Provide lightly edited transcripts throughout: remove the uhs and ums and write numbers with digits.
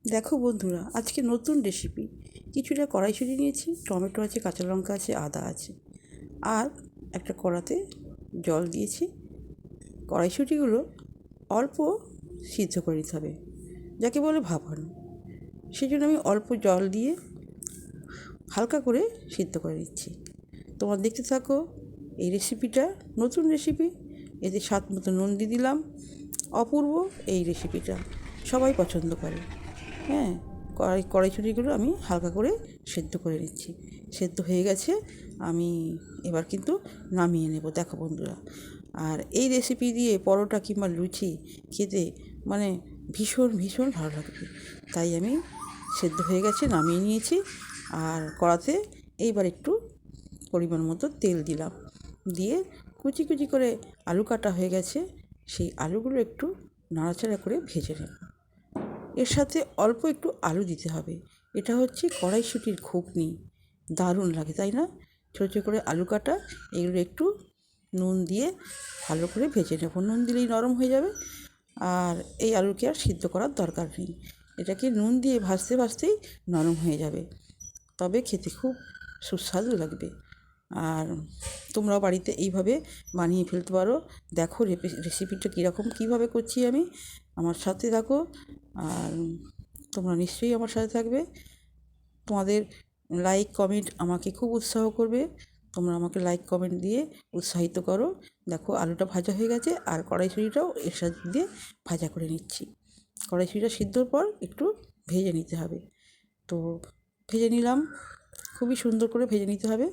দেখো বন্ধুরা, আজকে নতুন রেসিপি। কিছুটা কড়াইশুঁটি নিয়েছি, টমেটো আছে, কাঁচা লঙ্কা আছে, আদা আছে, আর একটা কড়াতে জল দিয়েছি। কড়াইশুঁটিগুলো অল্প সিদ্ধ করে নিতে হবে, যাকে বলে ভাপানো। সেই জন্য আমি অল্প জল দিয়ে হালকা করে সিদ্ধ করে নিচ্ছি। তোমরা দেখতে থাকো। এই রেসিপিটা নতুন রেসিপি, এতে স্বাদ মতো নুন দিয়ে দিলাম। অপূর্ব এই রেসিপিটা, সবাই পছন্দ করে। হ্যাঁ, কড়াইশুঁটিগুলো আমি হালকা করে সেদ্ধ করে নিচ্ছি। সেদ্ধ হয়ে গেছে, আমি এবার কিন্তু নামিয়ে নেব। দেখো বন্ধুরা, আর এই রেসিপি দিয়ে পরোটা কিংবা লুচি খেতে মানে ভীষণ ভীষণ ভালো লাগবে। তাই আমি সেদ্ধ হয়ে গেছে, নামিয়ে নিয়েছি। আর কড়াতে এইবার একটু পরিমাণ মতো তেল দিলাম, দিয়ে কুচি কুচি করে আলু কাটা হয়ে গেছে, সেই আলুগুলো একটু নাড়াচাড়া করে ভেজে নেব। এর সাথে অল্প একটু আলু দিতে হবে। এটা হচ্ছে কড়াইশুঁটির ঘুগনি, দারুণ লাগে তাই না? ছোটো ছোটো করে আলু কাটা, এগুলো একটু নুন দিয়ে ভালো করে ভেজে নেব। নুন দিলেই নরম হয়ে যাবে, আর এই আলুকে আর সিদ্ধ করার দরকার নেই। এটাকে নুন দিয়ে ভাজতে ভাজতেই নরম হয়ে যাবে, তবে খেতে খুব সুস্বাদু লাগবে। আর তোমরাও বাড়িতে এইভাবে বানিয়ে ফেলতে পারো। দেখো রেসিপিটা কীরকম, কীভাবে করছি আমি। আমার সাথে থাকো, আর তোমরা নিশ্চয়ই আমার সাথে থাকবে। তোমাদের লাইক কমেন্ট আমাকে খুব উৎসাহ করবে। তোমরা আমাকে লাইক কমেন্ট দিয়ে উৎসাহিত করো। দেখো আলুটা ভাজা হয়ে গেছে, আর কড়াইশুঁটিটাও এর সাথে দিয়ে ভাজা করে নিচ্ছি। কড়াইশুঁটিটা সিদ্ধর পর একটু ভেজে নিতে হবে, তো ভেজে নিলাম। খুবই সুন্দর করে ভেজে নিতে হবে।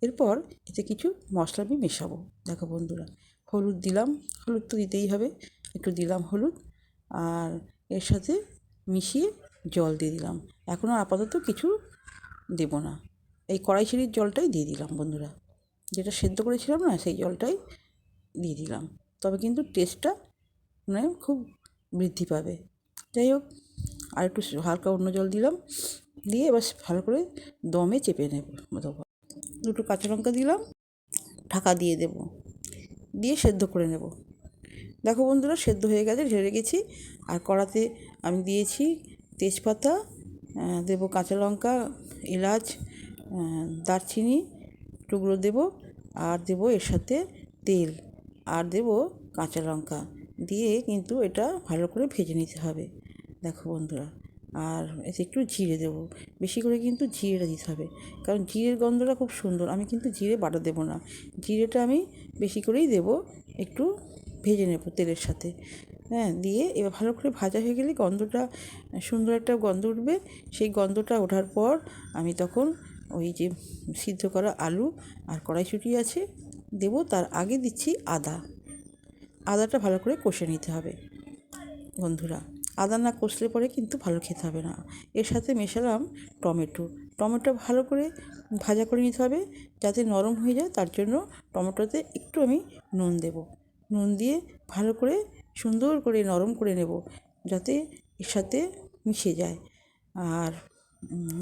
এরপর এতে কিছু মশলা আমি মেশাবো। দেখো বন্ধুরা, হলুদ দিলাম, হলুদ তো দিতেই হবে, একটু দিলাম হলুদ। আর এর সাথে মিশিয়ে জল দিয়ে দিলাম। এখন আর আপাতত কিছু দেব না, এই কড়াইশুঁটির জলটাই দিয়ে দিলাম বন্ধুরা। যেটা সেদ্ধ করেছিলাম না, সেই জলটাই দিয়ে দিলাম। তবে কিন্তু টেস্টটা মানে খুব বৃদ্ধি পাবে। যাই হোক, আর একটু হালকা অন্য জল দিলাম, দিয়ে এবার ভালো করে দমে চেপে নেব। দুটো কাঁচা লঙ্কা দিলাম, ঢাকা দিয়ে দেব, দিয়ে সেদ্ধ করে নেব। দেখো বন্ধুরা, সেদ্ধ হয়ে গেছে, ঝেড়ে গেছি। আর কড়াতে আমি দিয়েছি তেজপাতা, দেব কাঁচা লঙ্কা, এলাচ, দারচিনি টুকরো দেব, আর দেব এর সাথে তেল, আর দেব কাঁচা লঙ্কা দিয়ে কিন্তু এটা ভালো করে ভেজে নিতে হবে। দেখো বন্ধুরা, আর এতে একটু জিরে দেবো, বেশি করে কিন্তু জিরেটা দিতে হবে, কারণ জিরের গন্ধটা খুব সুন্দর। আমি কিন্তু জিরে বাটা দেবো না, জিরেটা আমি বেশি করেই দেবো। একটু ভেজে নেব তেলের সাথে। হ্যাঁ, দিয়ে এবার ভালো করে ভাজা হয়ে গেলে গন্ধটা, সুন্দর একটা গন্ধ উঠবে। সেই গন্ধটা ওঠার পর আমি তখন ওই যে সিদ্ধ করা আলু আর কড়াইশুঁটি আছে দেবো। তার আগে দিচ্ছি আদা। আদাটা ভালো করে কষে নিতে হবে বন্ধুরা। আদা না কষলে পরে কিন্তু ভালো খেতে হবে না। এর সাথে মেশালাম টমেটো। টমেটো ভালো করে ভাজা করে নিতে হবে, যাতে নরম হয়ে যায়। তার জন্য টমেটোতে একটু আমি নুন দেব। নুন দিয়ে ভালো করে সুন্দর করে নরম করে নেব, যাতে এর সাথে মিশে যায়। আর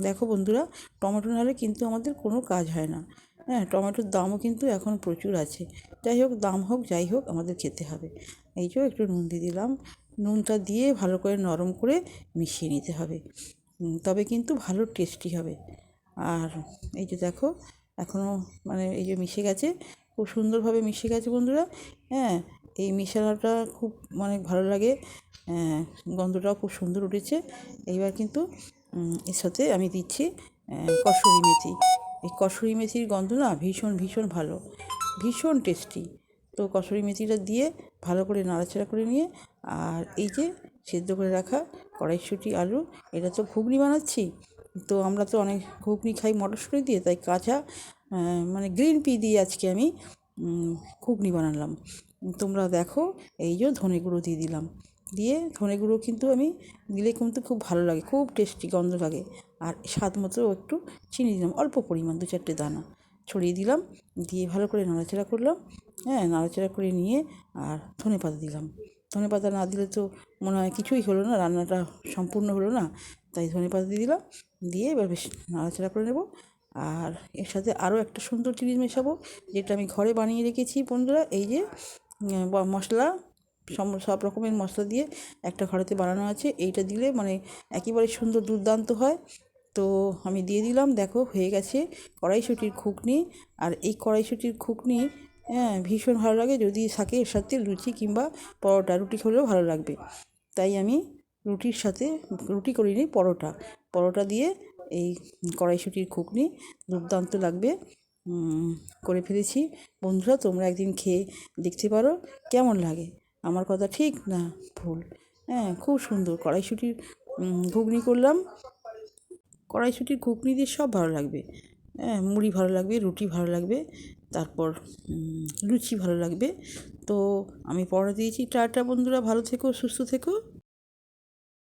দেখো বন্ধুরা, টমেটো না হলে কিন্তু আমাদের কোনো কাজ হয় না। হ্যাঁ, টমেটোর দামও কিন্তু এখন প্রচুর আছে। যাই হোক, দাম হোক যাই হোক, আমাদের খেতে হবে। এই যে একটু নুন দিয়ে দিলাম। নুনটা দিয়ে ভালো করে নরম করে মিশিয়ে নিতে হবে, তবে কিন্তু ভালো টেস্টি হবে। আর এই যে দেখো, এখনও মানে এই যে মিশে গেছে, খুব সুন্দরভাবে মিশে গেছে বন্ধুরা। হ্যাঁ, এই মিশানোটা খুব মানে ভালো লাগে, গন্ধটাও খুব সুন্দর উঠেছে। এইবার কিন্তু এর সাথে আমি দিচ্ছি কসুরি মেথি। এই কসুরি মেথির গন্ধ না ভীষণ ভীষণ ভালো, ভীষণ টেস্টি। তো কসুরি মেথিটা দিয়ে ভালো করে নাড়াচাড়া করে নিয়ে, আর এই যে সেদ্ধ করে রাখা কড়াইশুঁটি আলু, এটা তো ঘুগনি বানাচ্ছি। তো আমরা তো অনেক ঘুগনি খাই মটরশুঁটি দিয়ে, তাই কাঁচা মানে গ্রিন পি দিয়ে আজকে আমি ঘুগনি বানালাম। তোমরা দেখো, এই যে ধনে গুঁড়ো দিয়ে দিলাম। দিয়ে ধনে গুঁড়ো কিন্তু আমি দিলে কিন্তু খুব ভালো লাগে, খুব টেস্টি গন্ধ লাগে। আর স্বাদ মতো একটু চিনি দিলাম, অল্প পরিমাণ 2-4টে দানা ছড়িয়ে দিলাম। দিয়ে ভালো করে নাড়াচাড়া করলাম। হ্যাঁ, নাড়াচাড়া করে নিয়ে আর ধনেপাতা দিলাম। ধনেপাতা না দিলে তো মনে হয় কিছুই হলো না, রান্নাটা সম্পূর্ণ হলো না। তাই ধনেপাতা দিয়ে দিলাম। দিয়ে এবার বেশ নাড়াচাড়া করে নেব। আর এর সাথে আরও একটা সুন্দর জিনিস মেশাবো, যেটা আমি ঘরে বানিয়ে রেখেছি বন্ধুরা। এই যে মশলা, সব রকমের মশলা দিয়ে একটা ঘরেতে বানানো আছে। এইটা দিলে মানে একেবারে সুন্দর দুর্দান্ত হয়। তো আমি দিয়ে দিলাম, দেখো হয়ে গেছে কড়াইশুঁটির ঘুগনি। আর এই কড়াইশুঁটির ঘুগনি ভীষণ ভালো লাগে যদি থাকে এর সাথে লুচি কিংবা পরোটা, রুটি খেলেও ভালো লাগবে। তাই আমি রুটির সাথে, রুটি করিনি, পরোটা দিয়ে এই কড়াইশুঁটির ঘুগনি দুর্দান্ত লাগবে করে ফেলেছি। বন্ধুরা, তোমরা একদিন খেয়ে দেখতে পারো কেমন লাগে, আমার কথা ঠিক না ভুল। খুব সুন্দর কড়াইশুঁটির ঘুগনি করলাম। কড়াইশুঁটির ঘুগনি দিয়ে সব ভালো লাগবে, মুড়ি ভালো লাগবে, রুটি ভালো লাগবে, তারপর লুচি ভালো লাগবে। তো আমি পরোটা দিয়েছি। টাটা বন্ধুরা, ভালো থেকো, সুস্থ থেকো।